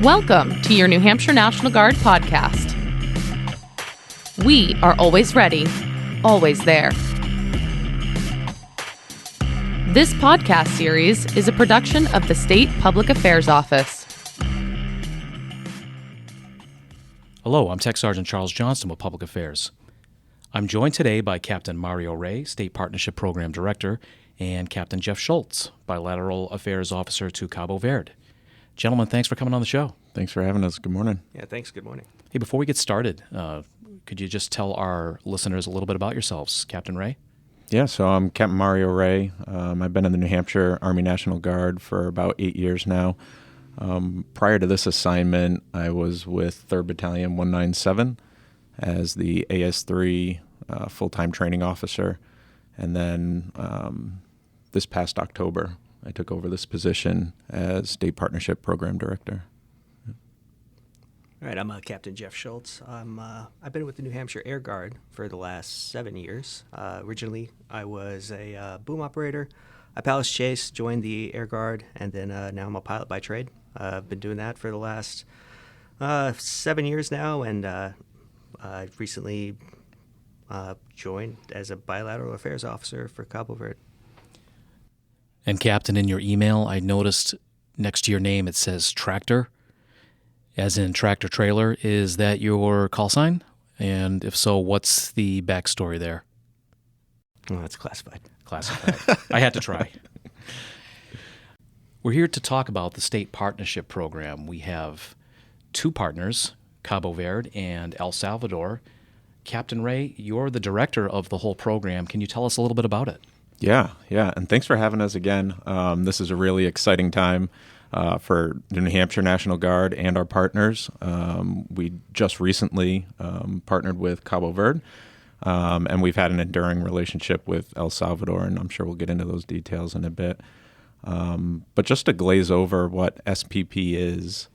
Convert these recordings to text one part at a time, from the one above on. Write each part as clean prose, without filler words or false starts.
Welcome to your New Hampshire National Guard podcast. We are always ready, always there. This podcast series is a production of the State Public Affairs Office. Hello, I'm Tech Sergeant Charles Johnston with Public Affairs. I'm joined today by Captain Mario Ray, State Partnership Program Director, and Captain Geoff Schultz, Bilateral Affairs Officer to Cabo Verde. Gentlemen, thanks for coming on the show. Thanks for having us. Good morning. Yeah, thanks. Good morning. Hey, before we get started, could you just tell our listeners a little bit about yourselves, Captain Ray? Yeah, so I'm Captain Mario Ray. I've been in the New Hampshire Army National Guard for about 8 years now. Prior to this assignment, I was with 3rd Battalion 197 as the AS3 full-time training officer. And then this past October, I took over this position as State Partnership Program Director. All right, I'm Captain Geoff Schultz. I've been with the New Hampshire Air Guard for the last 7 years. Originally, I was a boom operator. I Palace Chase, joined the Air Guard, and then now I'm a pilot by trade. I've been doing that for the last 7 years now, and I recently joined as a bilateral affairs officer for Cabo Verde. And Captain, in your email, I noticed next to your name it says tractor, as in tractor trailer. Is that your call sign? And if so, what's the backstory there? Oh, that's classified. Classified. I had to try. We're here to talk about the State Partnership Program. We have two partners, Cabo Verde and El Salvador. Captain Ray, you're the director of the whole program. Can you tell us a little bit about it? Yeah, and thanks for having us again. This is a really exciting time for the New Hampshire National Guard and our partners. We just recently partnered with Cabo Verde, and we've had an enduring relationship with El Salvador, and I'm sure we'll get into those details in a bit. But just to glaze over what SPP is,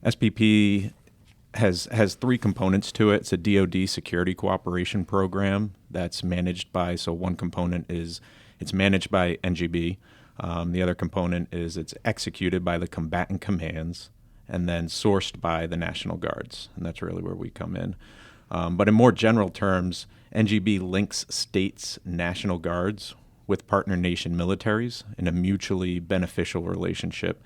SPP has three components to it. It's a DoD security cooperation program that's managed by, so one component is it's managed by NGB. The other component is it's executed by the combatant commands and then sourced by the National Guards, and that's really where we come in. But in more general terms, NGB links states' National Guards with partner nation militaries in a mutually beneficial relationship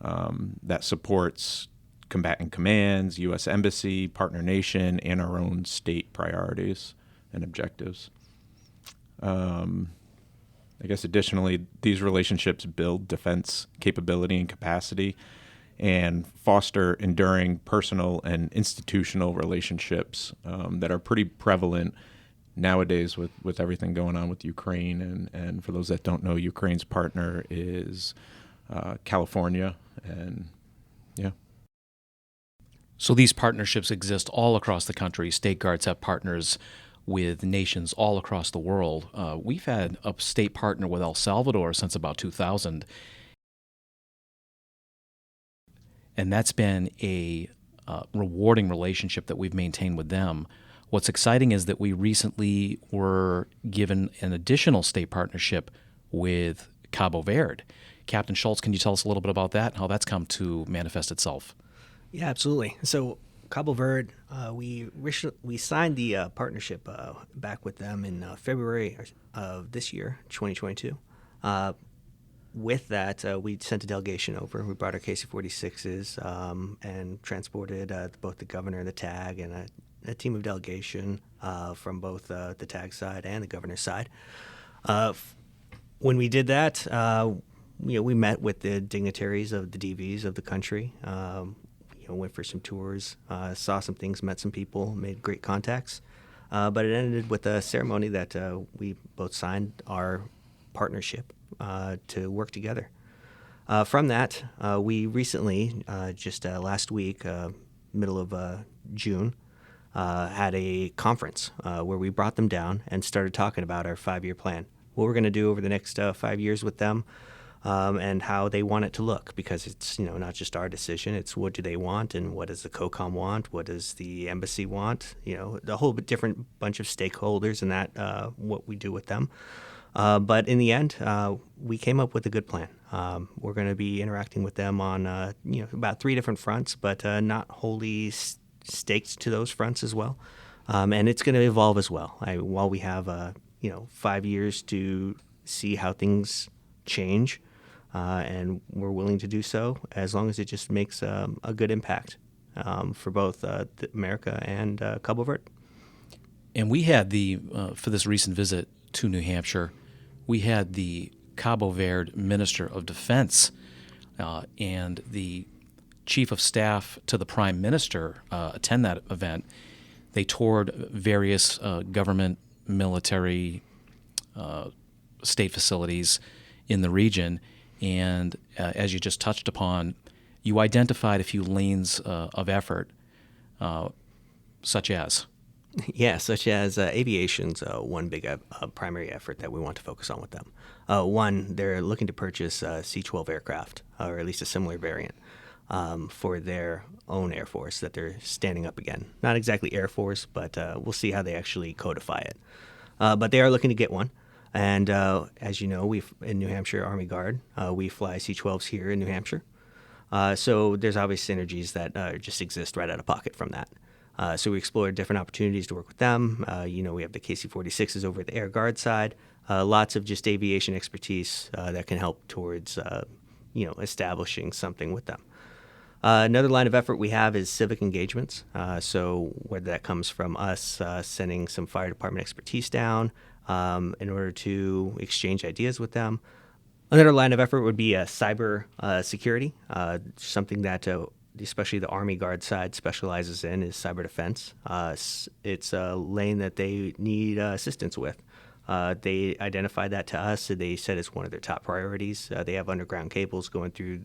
that supports combatant commands, U.S. Embassy, partner nation, and our own state priorities and objectives. I guess additionally, these relationships build defense capability and capacity and foster enduring personal and institutional relationships that are pretty prevalent nowadays with everything going on with Ukraine. And for those that don't know, Ukraine's partner is California. And yeah. So these partnerships exist all across the country. State Guards have partners with nations all across the world. We've had a state partner with El Salvador since about 2000. And that's been a rewarding relationship that we've maintained with them. What's exciting is that we recently were given an additional state partnership with Cabo Verde. Captain Schultz, can you tell us a little bit about that and how that's come to manifest itself? Yeah, absolutely. So Cabo Verde, we signed the partnership back with them in February of this year, 2022. With that, we sent a delegation over. We brought our KC-46s and transported both the governor, the TAG, and a team of delegation from both the TAG side and the governor's side. When we did that, we met with the dignitaries of the DVs of the country. Went for some tours, saw some things, met some people, made great contacts. But it ended with a ceremony that we both signed our partnership to work together. From that, we recently, just last week, middle of June, had a conference where we brought them down and started talking about our 5-year plan, what we're going to do over the next 5 years with them, and how they want it to look, because it's not just our decision. It's what do they want, and what does the COCOM want, what does the embassy want, the whole different bunch of stakeholders and that what we do with them. But in the end, we came up with a good plan. We're going to be interacting with them on about 3 different fronts, but not wholly staked to those fronts as well. And it's going to evolve as well. While we have 5 years to see how things change, and we're willing to do so as long as it just makes a good impact for both America and Cabo Verde. And we had for this recent visit to New Hampshire, we had the Cabo Verde Minister of Defense and the Chief of Staff to the Prime Minister attend that event. They toured various government, military, state facilities in the region, and as you just touched upon, you identified a few lanes of effort, such as? Yeah, such as aviation's one big primary effort that we want to focus on with them. One, they're looking to purchase C-12 aircraft, or at least a similar variant, for their own Air Force that they're standing up again. Not exactly Air Force, but we'll see how they actually codify it. But they are looking to get one. And as you know, in New Hampshire Army Guard, we fly C-12s here in New Hampshire. So there's obvious synergies that just exist right out of pocket from that. So we explored different opportunities to work with them. We have the KC-46s over at the Air Guard side. Lots of just aviation expertise that can help towards, establishing something with them. Another line of effort we have is civic engagements. So whether that comes from us sending some fire department expertise down in order to exchange ideas with them. Another line of effort would be cyber security, something that especially the Army Guard side specializes in is cyber defense. It's a lane that they need assistance with. They identified that to us, and they said it's one of their top priorities. They have underground cables going through,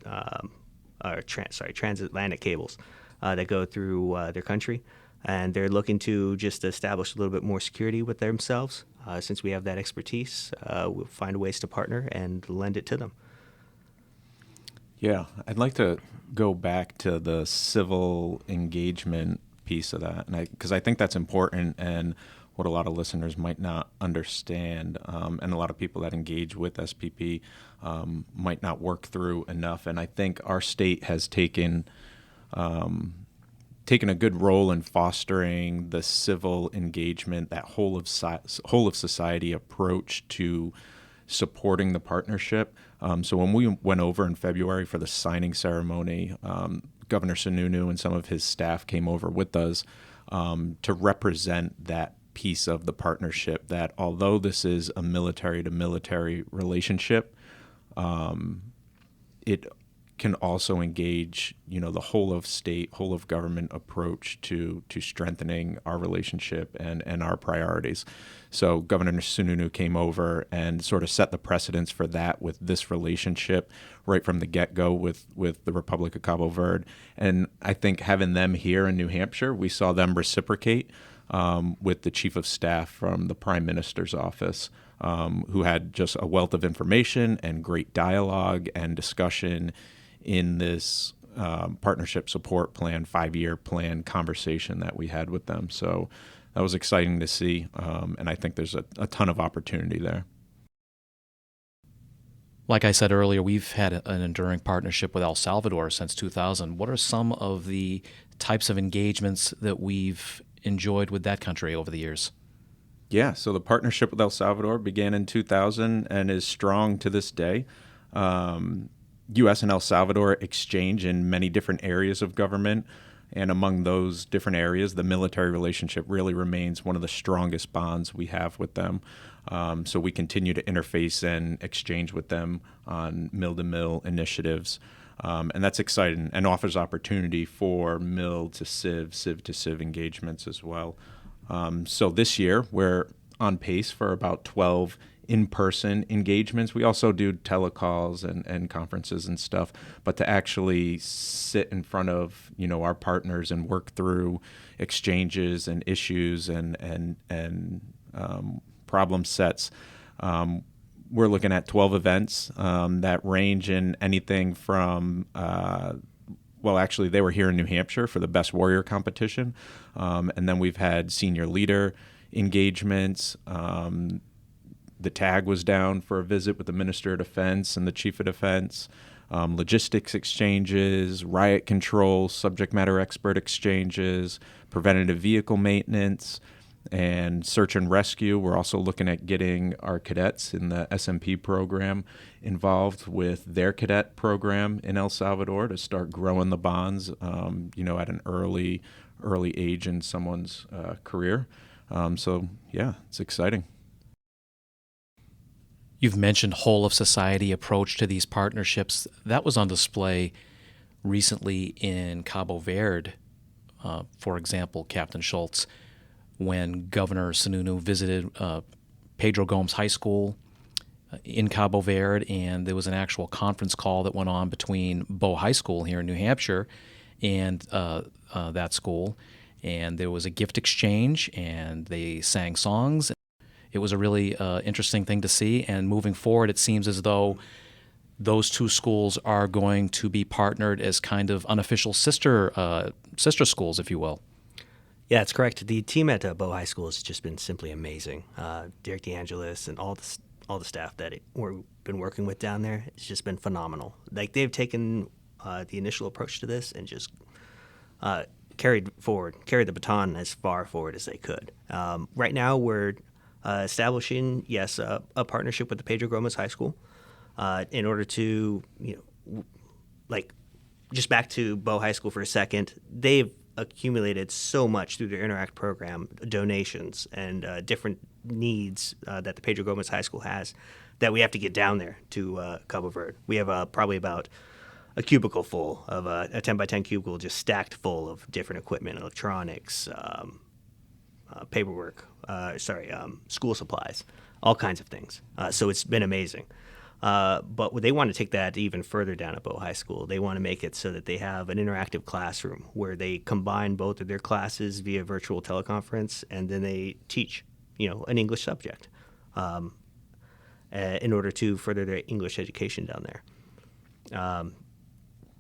transatlantic cables that go through their country, and they're looking to just establish a little bit more security with themselves. Since we have that expertise, we'll find ways to partner and lend it to them. Yeah, I'd like to go back to the civil engagement piece of that, because I think that's important and what a lot of listeners might not understand, and a lot of people that engage with SPP might not work through enough. And I think our state has taken a good role in fostering the civil engagement, that whole of society approach to supporting the partnership. So when we went over in February for the signing ceremony, Governor Sununu and some of his staff came over with us to represent that piece of the partnership, that although this is a military-to-military relationship, it can also engage, the whole of state, whole of government approach to strengthening our relationship and our priorities. So Governor Sununu came over and sort of set the precedence for that with this relationship right from the get-go with the Republic of Cabo Verde. And I think having them here in New Hampshire, we saw them reciprocate with the Chief of Staff from the Prime Minister's office, who had just a wealth of information and great dialogue and discussion in this partnership support plan, 5-year plan conversation that we had with them. So that was exciting to see, and I think there's a ton of opportunity there. Like I said earlier, we've had an enduring partnership with El Salvador since 2000. What are some of the types of engagements that we've enjoyed with that country over the years? Yeah, so the partnership with El Salvador began in 2000 and is strong to this day. U.S. and El Salvador exchange in many different areas of government, and among those different areas, the military relationship really remains one of the strongest bonds we have with them. So we continue to interface and exchange with them on mill-to-mill initiatives, and that's exciting and offers opportunity for mill to civ to civ engagements as well. So this year, we're on pace for about 12 in-person engagements. We also do telecalls and conferences and stuff, but to actually sit in front of our partners and work through exchanges and issues and problem sets, we're looking at 12 events that range in anything from actually they were here in New Hampshire for the Best Warrior competition, and then we've had senior leader engagements, the TAG was down for a visit with the Minister of Defense and the Chief of Defense. Logistics exchanges, riot control, subject matter expert exchanges, preventative vehicle maintenance, and search and rescue. We're also looking at getting our cadets in the SMP program involved with their cadet program in El Salvador to start growing the bonds, at an early age in someone's career. It's exciting. You've mentioned whole of society approach to these partnerships. That was on display recently in Cabo Verde, for example, Captain Schultz, when Governor Sununu visited Pedro Gomes High School in Cabo Verde, and there was an actual conference call that went on between Bow High School here in New Hampshire and that school, and there was a gift exchange, and they sang songs. It was a really interesting thing to see, and moving forward, it seems as though those two schools are going to be partnered as kind of unofficial sister schools, if you will. Yeah, it's correct. The team at Bow High School has just been simply amazing. Derek DeAngelis and all the staff that we've been working with down there, it's just been phenomenal. Like, they've taken the initial approach to this and just carried the baton as far forward as they could. Right now, we're establishing, a partnership with the Pedro Gomes High School in order to, just back to Bow High School for a second, they've accumulated so much through their Interact program, donations and different needs that the Pedro Gomes High School has, that we have to get down there to Cabo Verde. We have probably about a cubicle full of a 10 by 10 cubicle just stacked full of different equipment, electronics, paperwork, school supplies, all kinds of things. So it's been amazing. But they want to take that even further down at Bow High School. They want to make it so that they have an interactive classroom where they combine both of their classes via virtual teleconference, and then they teach, an English subject in order to further their English education down there.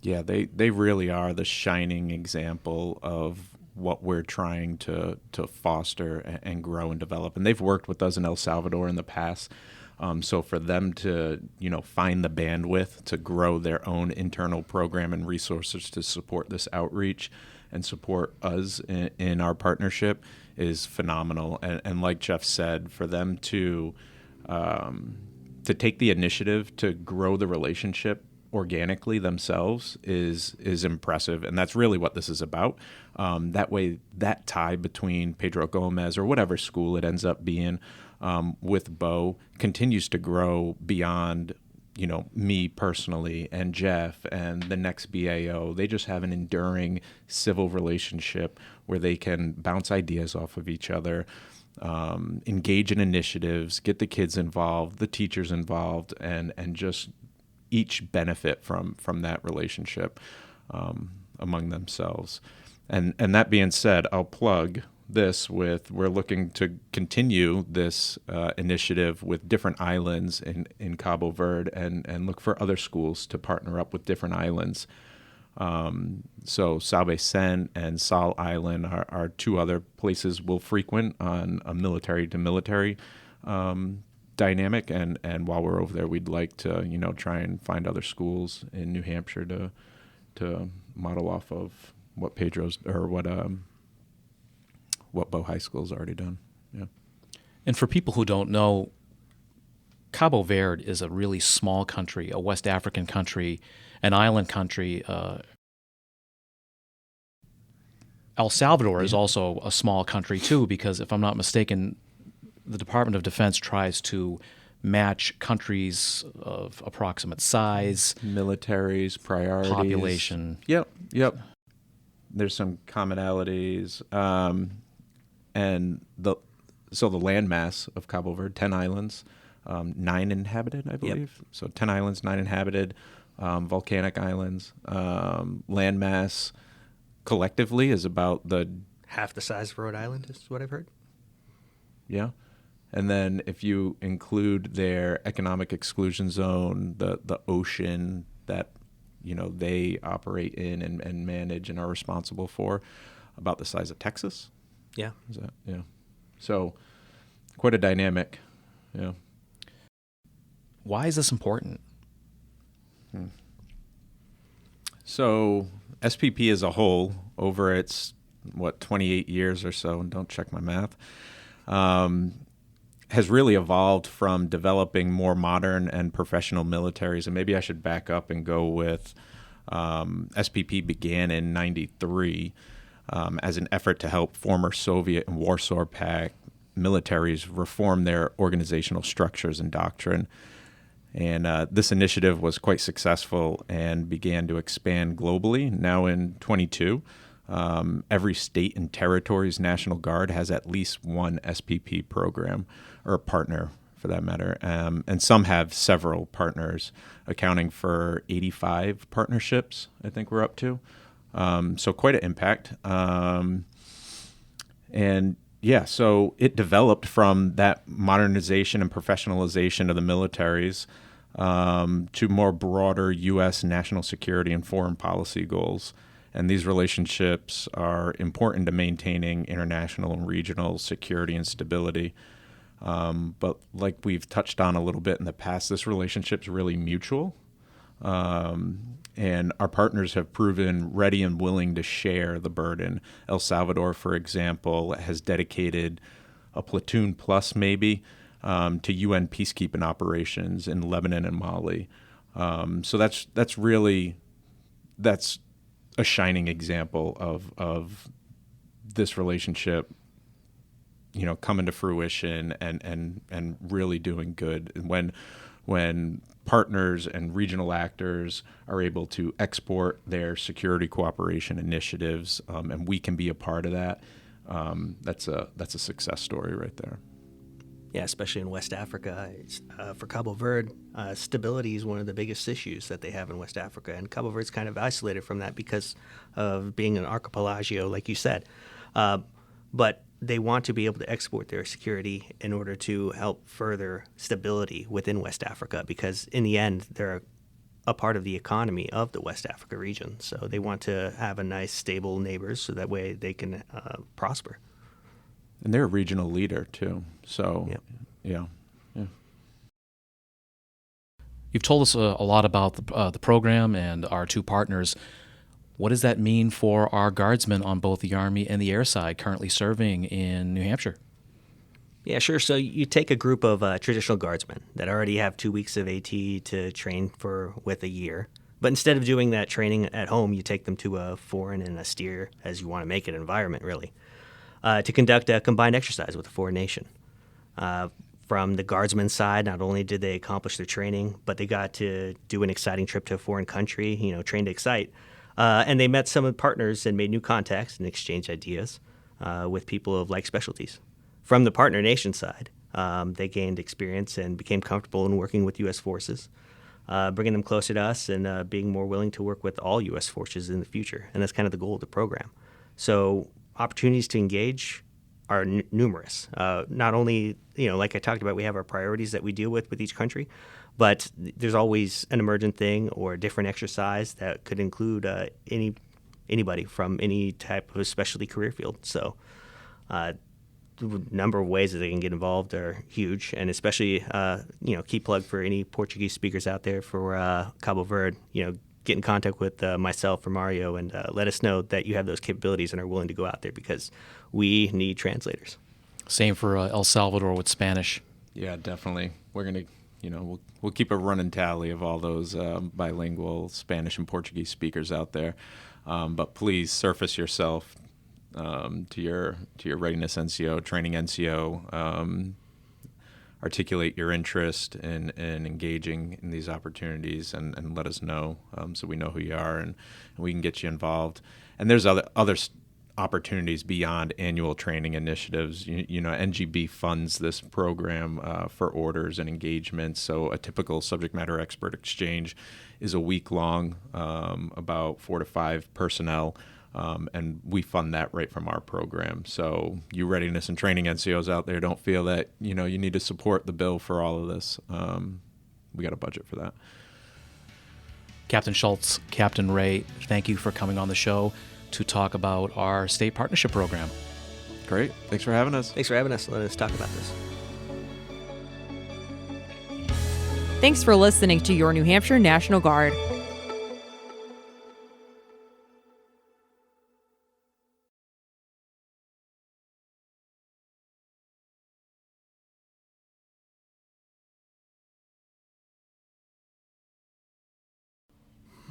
They really are the shining example of what we're trying to foster and grow and develop. And they've worked with us in El Salvador in the past. So for them to, find the bandwidth to grow their own internal program and resources to support this outreach and support us in our partnership is phenomenal. And like Geoff said, for them to take the initiative to grow the relationship organically themselves is impressive, and that's really what this is about. That way, that tie between Pedro Gomes or whatever school it ends up being with Bo continues to grow beyond, me personally and Geoff and the next BAO. They just have an enduring civil relationship where they can bounce ideas off of each other, engage in initiatives, get the kids involved, the teachers involved, and just each benefit from that relationship among themselves. And that being said, I'll plug this with, we're looking to continue this initiative with different islands in Cabo Verde and look for other schools to partner up with different islands. So Salve Sen and Sal Island are two other places we'll frequent on a military-to-military dynamic, and while we're over there, we'd like to try and find other schools in New Hampshire to model off of what Pedro's or what Bow High School's already done. Yeah. And for people who don't know, Cabo Verde is a really small country, a West African country, an island country. El Salvador is also a small country too, because if I'm not mistaken, the Department of Defense tries to match countries of approximate size, militaries, priorities, population. Yep. There's some commonalities, and the landmass of Cabo Verde, 10 islands, 9 inhabited, I believe. Yep. So 10 islands, 9 inhabited, volcanic islands. Landmass collectively is about half the size of Rhode Island, is what I've heard. Yeah. And then if you include their economic exclusion zone, the ocean that they operate in and manage and are responsible for, about the size of Texas. Yeah. Is that, yeah. So quite a dynamic. Yeah. Why is this important? So SPP as a whole, over its, 28 years or so, and don't check my math, has really evolved from developing more modern and professional militaries. And maybe I should back up and go with SPP began in 93 as an effort to help former Soviet and Warsaw Pact militaries reform their organizational structures and doctrine. And this initiative was quite successful and began to expand globally. Now in 22, every state and territory's National Guard has at least one SPP program, or a partner for that matter. And some have several partners, accounting for 85 partnerships, I think we're up to. So quite an impact. And yeah, so it developed from that modernization and professionalization of the militaries to more broader U.S. national security and foreign policy goals. And these relationships are important to maintaining international and regional security and stability. But like we've touched on a little bit in the past, this relationship's really mutual. And our partners have proven ready and willing to share the burden. El Salvador, for example, has dedicated a platoon plus maybe to UN peacekeeping operations in Lebanon and Mali. So that's a shining example of this relationship, coming to fruition and really doing good. And when partners and regional actors are able to export their security cooperation initiatives, and we can be a part of that, that's a success story right there. Yeah, especially in West Africa. For Cabo Verde, stability is one of the biggest issues that they have in West Africa. And Cabo Verde's kind of isolated from that because of being an archipelago, like you said. But they want to be able to export their security in order to help further stability within West Africa, because in the end, they're a part of the economy of the West Africa region. So they want to have a nice, stable neighbors so that way they can prosper. And they're a regional leader, too. So, Yep. Yeah. You've told us a lot about the program and our two partners. What does that mean for our guardsmen on both the Army and the air side currently serving in New Hampshire? Yeah, sure. So you take a group of traditional guardsmen that already have 2 weeks of AT to train with a year. But instead of doing that training at home, you take them to a foreign and austere, as you want to make it, environment, really, to conduct a combined exercise with a foreign nation. From the guardsman side, not only did they accomplish their training, but they got to do an exciting trip to a foreign country, train to excite. And they met some of the partners and made new contacts and exchanged ideas with people of like specialties. From the partner nation side, they gained experience and became comfortable in working with U.S. forces, bringing them closer to us and being more willing to work with all U.S. forces in the future. And that's kind of the goal of the program. So opportunities to engage are numerous. Not only, like I talked about, we have our priorities that we deal with each country, but there's always an emergent thing or a different exercise that could include anybody from any type of specialty career field. So the number of ways that they can get involved are huge, and especially, key plug for any Portuguese speakers out there for Cabo Verde, get in contact with myself or Mario and let us know that you have those capabilities and are willing to go out there, because we need translators. Same for El Salvador with Spanish. Yeah, definitely. We're going to, we'll keep a running tally of all those bilingual Spanish and Portuguese speakers out there. But please surface yourself to your readiness NCO, training NCO, articulate your interest in engaging in these opportunities and let us know so we know who you are and we can get you involved. And there's other opportunities beyond annual training initiatives. NGB funds this program for orders and engagements. So a typical subject matter expert exchange is a week long, about 4 to 5 personnel. And we fund that right from our program. So you readiness and training NCOs out there, don't feel that, you need to support the bill for all of this. We got a budget for that. Captain Schultz, Captain Ray, thank you for coming on the show to talk about our state partnership program. Great. Thanks for having us. Thanks for having us. Let us talk about this. Thanks for listening to your New Hampshire National Guard.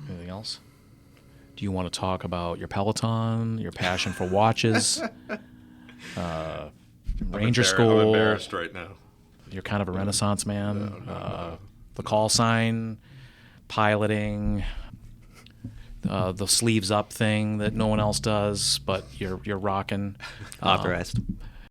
Anything else? Do you want to talk about your Peloton, your passion for watches, Ranger School? I'm embarrassed right now. You're kind of a Renaissance man. The call sign, piloting, the sleeves up thing that no one else does, but you're rocking. Authorized.